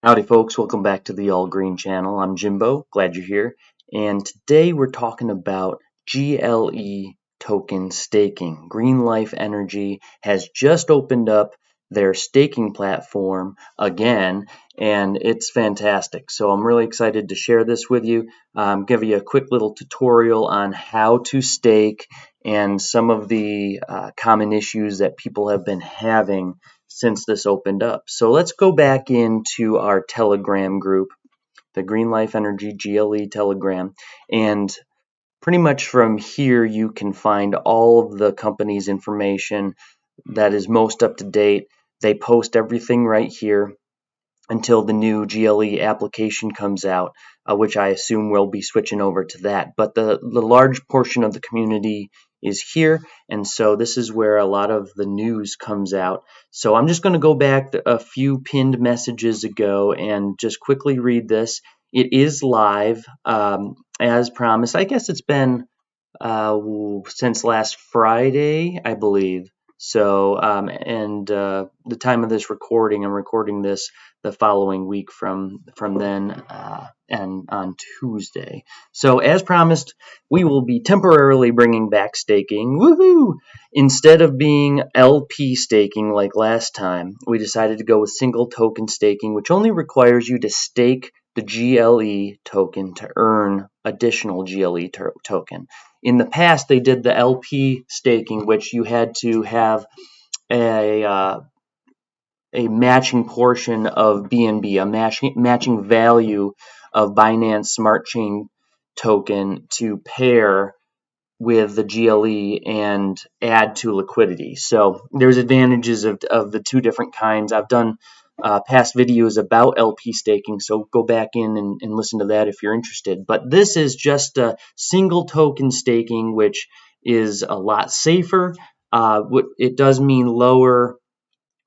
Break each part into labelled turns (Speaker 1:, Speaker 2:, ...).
Speaker 1: Howdy folks, welcome back to the All Green channel. I'm Jimbo, glad you're here. And today we're talking about GLE token staking. Green Life Energy has just opened up their staking platform again, and it's fantastic. So I'm really excited to share this with you, give you a quick little tutorial on how to stake and some of the common issues that people have been having since this opened up. So let's go back into our Telegram group, the Green Life Energy GLE Telegram, and pretty much from here you can find all of the company's information that is most up to date. They post everything right here until the new GLE application comes out, which I assume we'll be switching over to that. But the large portion of the community is here, and so this is where a lot of the news comes out. So I'm just going to go back a few pinned messages ago and just quickly read this. It is live, as promised. I guess it's been since last Friday, I believe. So, the time of this recording, I'm recording this the following week from then, and on Tuesday. So, as promised, we will be temporarily bringing back staking. Woohoo! Instead of being LP staking like last time, we decided to go with single token staking, which only requires you to stake the GLE token to earn additional GLE token. In the past, they did the LP staking, which you had to have a matching portion of BNB, a matching value of Binance Smart Chain token to pair with the GLE and add to liquidity. So there's advantages of the two different kinds. I've done past videos about LP staking, so go back in and listen to that if you're interested. But this is just a single token staking, which is a lot safer. It does mean lower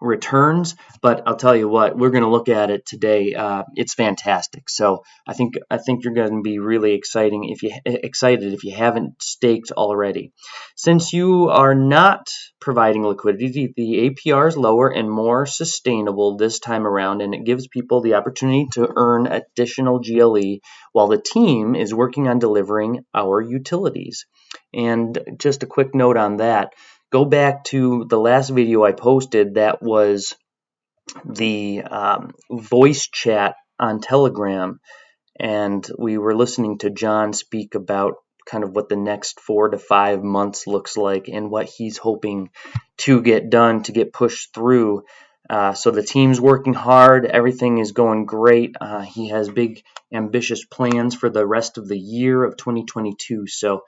Speaker 1: returns, but I'll tell you what, we're going to look at it today. It's fantastic. So I think you're going to be really excited if you haven't staked already. Since you are not providing liquidity, the APR is lower and more sustainable this time around, and it gives people the opportunity to earn additional GLE while the team is working on delivering our utilities. And just a quick note on that. Go back to the last video I posted that was the voice chat on Telegram, and we were listening to John speak about kind of what the next 4 to 5 months looks like and what he's hoping to get done, to get pushed through. So the team's working hard. Everything is going great. He has big, ambitious plans for the rest of the year of 2022. So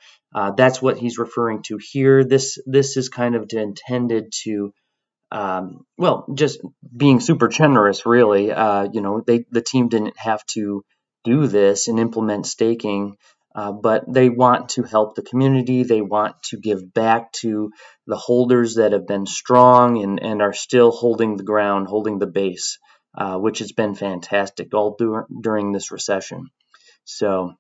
Speaker 1: that's what he's referring to here. This is kind of intended to, just being super generous, really. The team didn't have to do this and implement staking, but they want to help the community. They want to give back to the holders that have been strong and are still holding the ground, holding the base, which has been fantastic all during this recession. So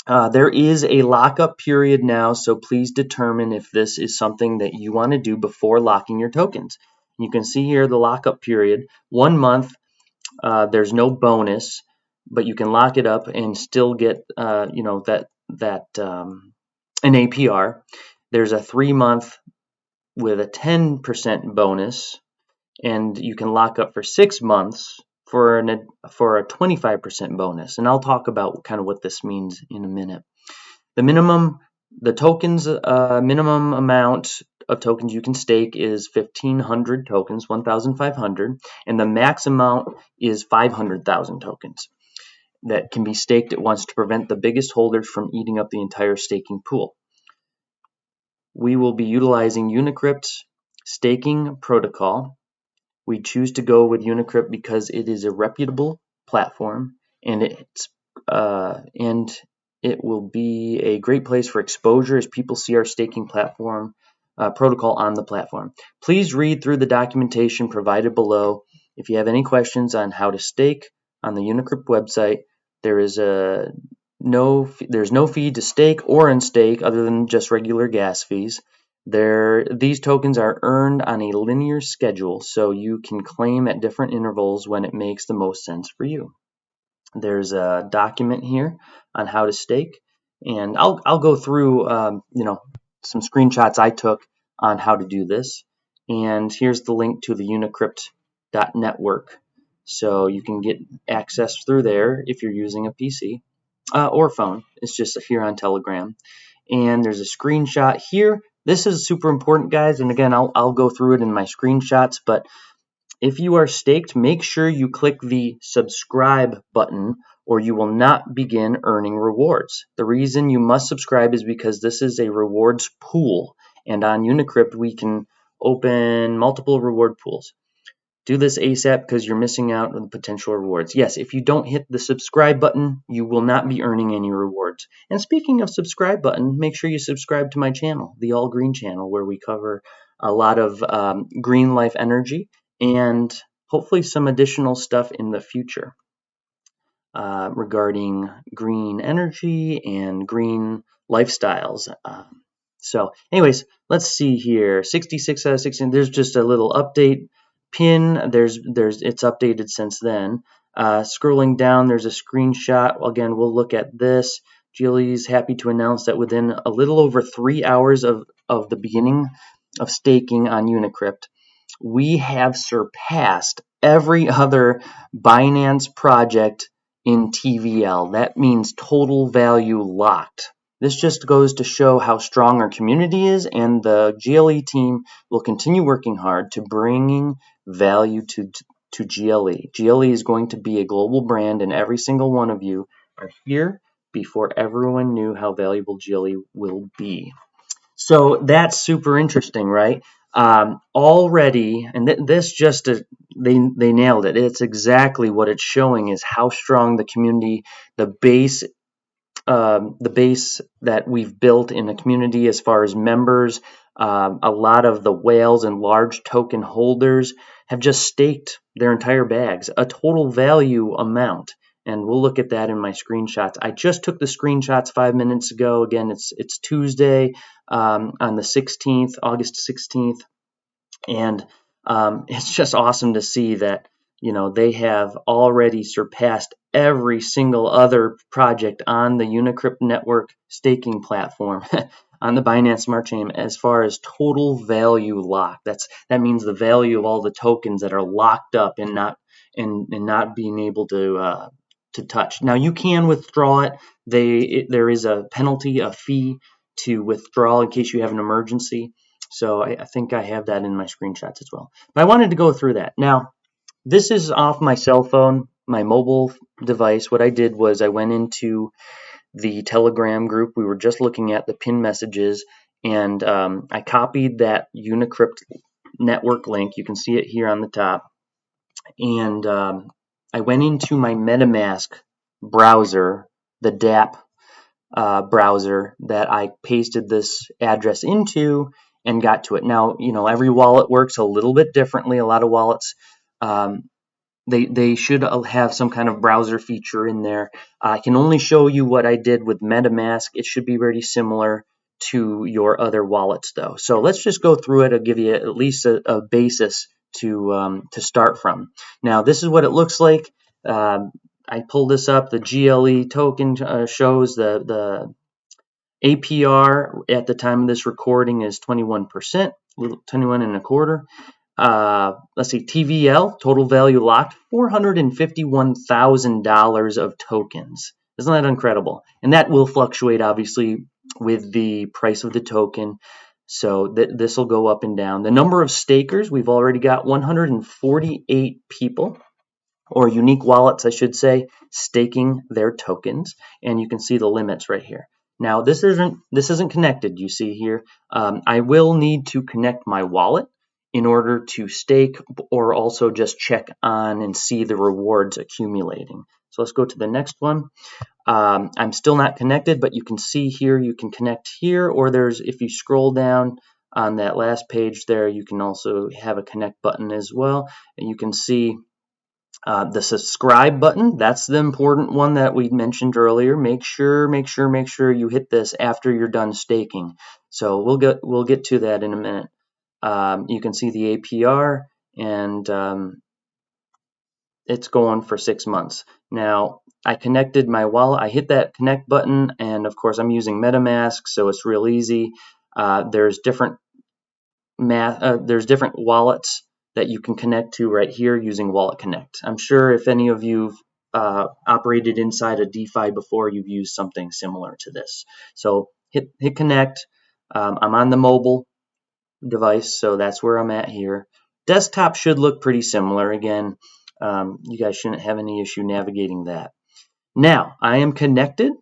Speaker 1: there is a lockup period now, so please determine if this is something that you want to do before locking your tokens. You can see here the lockup period, 1 month. There's no bonus, but you can lock it up and still get an APR. There's a 3-month with a 10% bonus, and you can lock up for 6 months for a 25% bonus. And I'll talk about kind of what this means in a minute. The tokens minimum amount of tokens you can stake is 1,500 tokens, 1,500, and the max amount is 500,000 tokens that can be staked at once to prevent the biggest holders from eating up the entire staking pool. We will be utilizing Unicrypt's staking protocol. We choose to go with Unicrypt because it is a reputable platform, and it will be a great place for exposure as people see our staking platform protocol on the platform. Please read through the documentation provided below. If you have any questions on how to stake on the Unicrypt website, there's no fee to stake or unstake other than just regular gas fees. These tokens are earned on a linear schedule, so you can claim at different intervals when it makes the most sense for you. There's a document here on how to stake, and I'll go through some screenshots I took on how to do this. And here's the link to the Unicrypt.network, so you can get access through there if you're using a PC or phone. It's just here on Telegram. And there's a screenshot here. This is super important, guys, and again, I'll go through it in my screenshots, but if you are staked, make sure you click the subscribe button or you will not begin earning rewards. The reason you must subscribe is because this is a rewards pool, and on Unicrypt we can open multiple reward pools. Do this ASAP because you're missing out on the potential rewards. Yes, if you don't hit the subscribe button, you will not be earning any rewards. And speaking of subscribe button, make sure you subscribe to my channel, the All Green channel, where we cover a lot of green life energy and hopefully some additional stuff in the future regarding green energy and green lifestyles. So anyways, let's see here. 66 out of 16. There's just a little update pin. It's updated since then. Scrolling down, there's a screenshot. Again, we'll look at this. GLE is happy to announce that within a little over 3 hours of the beginning of staking on Unicrypt, we have surpassed every other Binance project in TVL. That means total value locked. This just goes to show how strong our community is, and the GLE team will continue working hard to bringing value to GLE. GLE is going to be a global brand, and every single one of you are here before everyone knew how valuable GLE will be. So that's super interesting, right? Already, and this just they nailed it. It's exactly what it's showing is how strong the community, the base that we've built in the community as far as members. A lot of the whales and large token holders have just staked their entire bags, a total value amount. And we'll look at that in my screenshots. I just took the screenshots 5 minutes ago. Again, it's Tuesday on the 16th, August 16th. And it's just awesome to see that, they have already surpassed every single other project on the Unicrypt network staking platform on the Binance Smart Chain as far as total value locked. That means the value of all the tokens that are locked up and not being able to touch. Now you can withdraw it. There is a penalty, a fee to withdraw in case you have an emergency. So I think I have that in my screenshots as well. But I wanted to go through that. Now, this is off my cell phone, my mobile device. What I did was I went into the Telegram group. We were just looking at the pin messages, and I copied that Unicrypt network link. You can see it here on the top. And I went into my MetaMask browser, the DApp browser that I pasted this address into and got to it. Now, every wallet works a little bit differently. A lot of wallets, they should have some kind of browser feature in there. I can only show you what I did with MetaMask. It should be very similar to your other wallets, though. So let's just go through it. I'll give you at least a basis to start from. Now, this is what it looks like. I pulled this up. The GLE token shows the APR at the time of this recording is 21%, 21 and a quarter. Let's see, TVL, total value locked, $451,000 of tokens. Isn't that incredible? And that will fluctuate, obviously, with the price of the token. So this will go up and down. The number of stakers, we've already got 148 people, or unique wallets, I should say, staking their tokens. And you can see the limits right here. Now, this isn't connected, you see here. I will need to connect my wallet in order to stake or also just check on and see the rewards accumulating. So let's go to the next one. I'm still not connected, but you can see here, you can connect here, or if you scroll down on that last page there, you can also have a connect button as well. And you can see The subscribe button, that's the important one that we mentioned earlier. Make sure you hit this after you're done staking. So we'll get to that in a minute. You can see the APR, and it's going for 6 months. Now, I connected my wallet. I hit that connect button, and of course I'm using MetaMask, so it's real easy. There's different wallets that you can connect to right here using Wallet Connect. I'm sure if any of you've operated inside a DeFi before, you've used something similar to this. So hit connect. I'm on the mobile device, so that's where I'm at here. Desktop should look pretty similar. Again, you guys shouldn't have any issue navigating that. Now I am connected,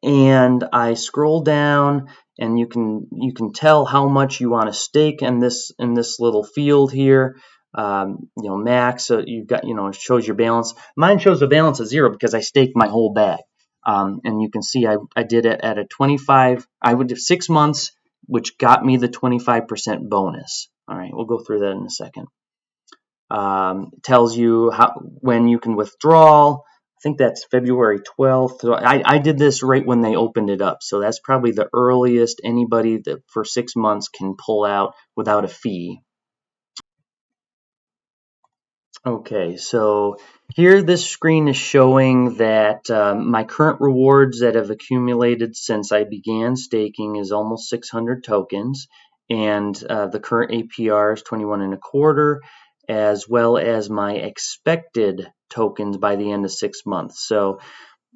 Speaker 1: and I scroll down, and you can tell how much you want to stake in this little field here. Max. So you've got, it shows your balance. Mine shows a balance of 0 because I staked my whole bag. And you can see I did it at a 25. I would do 6 months, which got me the 25% bonus. All right, we'll go through that in a second. Tells you when you can withdraw. I think that's February 12th. So I did this right when they opened it up. So that's probably the earliest anybody that for 6 months can pull out without a fee. Okay, so here this screen is showing that my current rewards that have accumulated since I began staking is almost 600 tokens, and the current APR is 21 and a quarter, as well as my expected tokens by the end of 6 months. So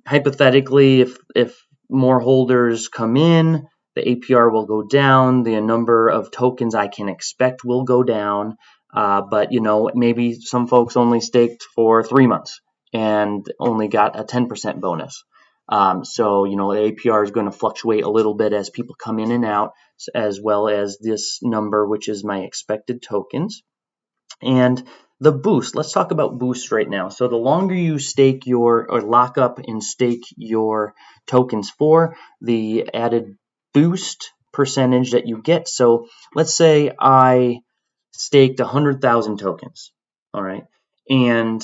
Speaker 1: hypothetically, if more holders come in, the APR will go down, the number of tokens I can expect will go down, but maybe some folks only staked for 3 months and only got a 10% bonus. So the APR is going to fluctuate a little bit as people come in and out, as well as this number, which is my expected tokens. And the boost, let's talk about boost right now. So the longer you stake or lock up and stake your tokens for, the added boost percentage that you get. So let's say I staked 100,000 tokens, all right, and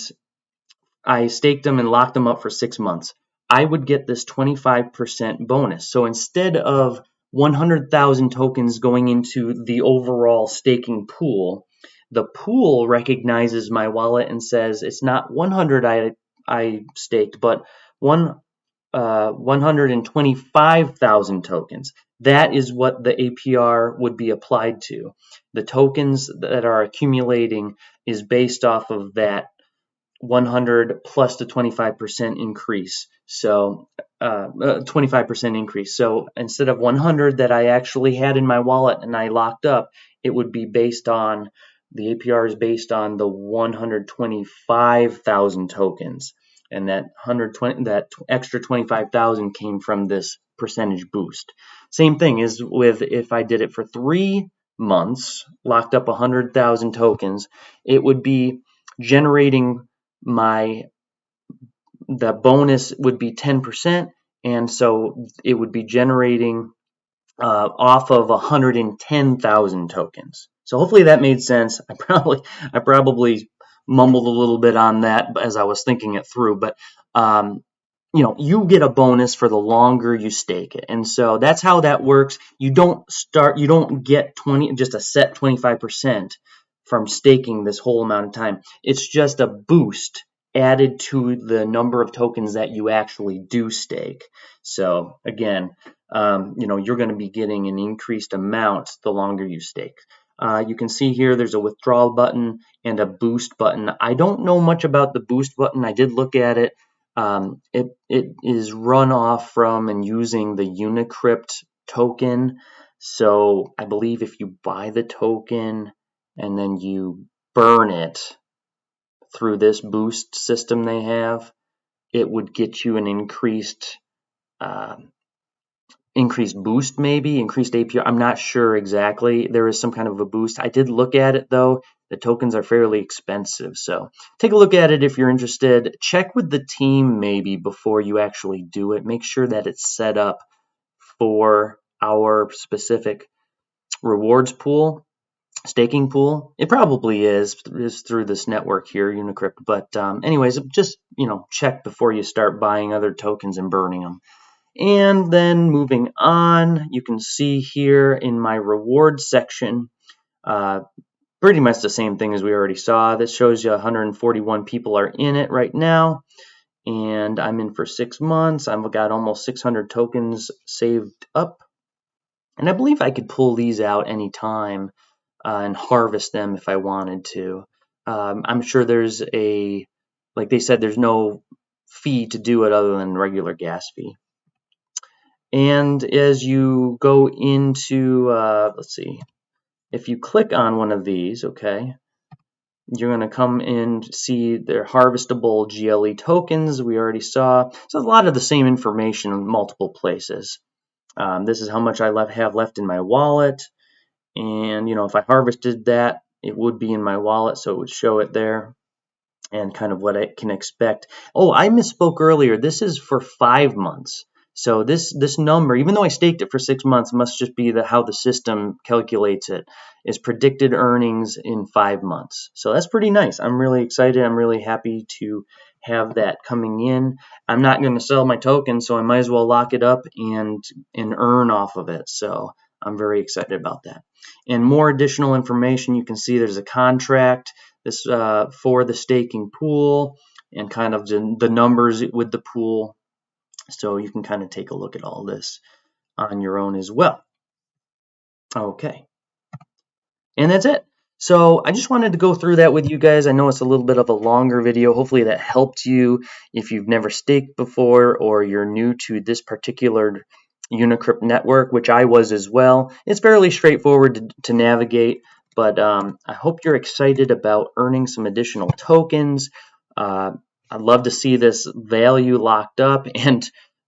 Speaker 1: I staked them and locked them up for 6 months. I would get this 25% bonus. So instead of 100,000 tokens going into the overall staking pool, the pool recognizes my wallet and says it's not 100 I staked, but 125,000 tokens. That is what the APR would be applied to. The tokens that are accumulating is based off of that 100 plus the 25% increase. So 25% increase. So instead of 100 that I actually had in my wallet and I locked up, it would be based on, the APR is based on the 125,000 tokens. And that extra 25,000 came from this percentage boost. Same thing is with if I did it for 3 months, locked up 100,000 tokens, it would be generating the bonus would be 10%, and so it would be generating off of 110,000 tokens. So hopefully that made sense. I probably mumbled a little bit on that as I was thinking it through, but you get a bonus for the longer you stake it, and so that's how that works. You don't get just a set 25% from staking this whole amount of time. It's just a boost added to the number of tokens that you actually do stake. So again, you're going to be getting an increased amount the longer you stake. You can see here there's a withdrawal button and a boost button. I don't know much about the boost button. I did look at it. It is run off from and using the Unicrypt token. So I believe if you buy the token and then you burn it through this boost system they have, it would get you an increased boost, maybe increased APR. I'm not sure exactly. There is some kind of a boost. I did look at it though. The tokens are fairly expensive, so take a look at it if you're interested. Check with the team maybe before you actually do it. Make sure that it's set up for our specific rewards pool. staking pool. It probably is through this network here, Unicrypt. But anyways, just check before you start buying other tokens and burning them. And then moving on, you can see here in my rewards section, pretty much the same thing as we already saw. This shows you 141 people are in it right now, and I'm in for 6 months. I've got almost 600 tokens saved up, and I believe I could pull these out anytime and harvest them if I wanted to. I'm sure there's like they said, there's no fee to do it other than regular gas fee. And as you go into, let's see, if you click on one of these, okay, you're going to come in to see their harvestable GLE tokens we already saw. So a lot of the same information in multiple places. This is how much I have left in my wallet. And, if I harvested that, it would be in my wallet, so it would show it there and kind of what I can expect. Oh, I misspoke earlier. This is for 5 months. So this number, even though I staked it for 6 months, must just be how the system calculates it, is predicted earnings in 5 months. So that's pretty nice. I'm really excited. I'm really happy to have that coming in. I'm not going to sell my token, so I might as well lock it up and earn off of it. So I'm very excited about that. And more additional information, you can see there's a contract this for the staking pool and kind of the numbers with the pool. So you can kind of take a look at all this on your own as well. Okay. And that's it. So I just wanted to go through that with you guys. I know it's a little bit of a longer video. Hopefully that helped you if you've never staked before or you're new to this particular Unicrypt network, which I was as well. It's fairly straightforward to navigate, but I hope you're excited about earning some additional tokens. I'd love to see this value locked up, and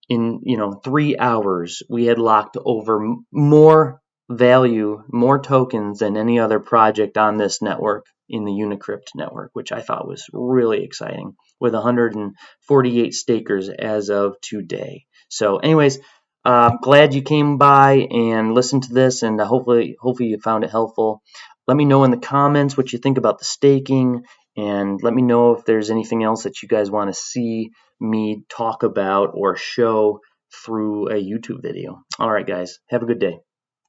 Speaker 1: in 3 hours we had locked over more value, more tokens than any other project on this network in the Unicrypt network, which I thought was really exciting, with 148 stakers as of today. So anyways, glad you came by and listened to this, and hopefully you found it helpful. Let me know in the comments what you think about the staking, and let me know if there's anything else that you guys want to see me talk about or show through a YouTube video. All right, guys, have a good day.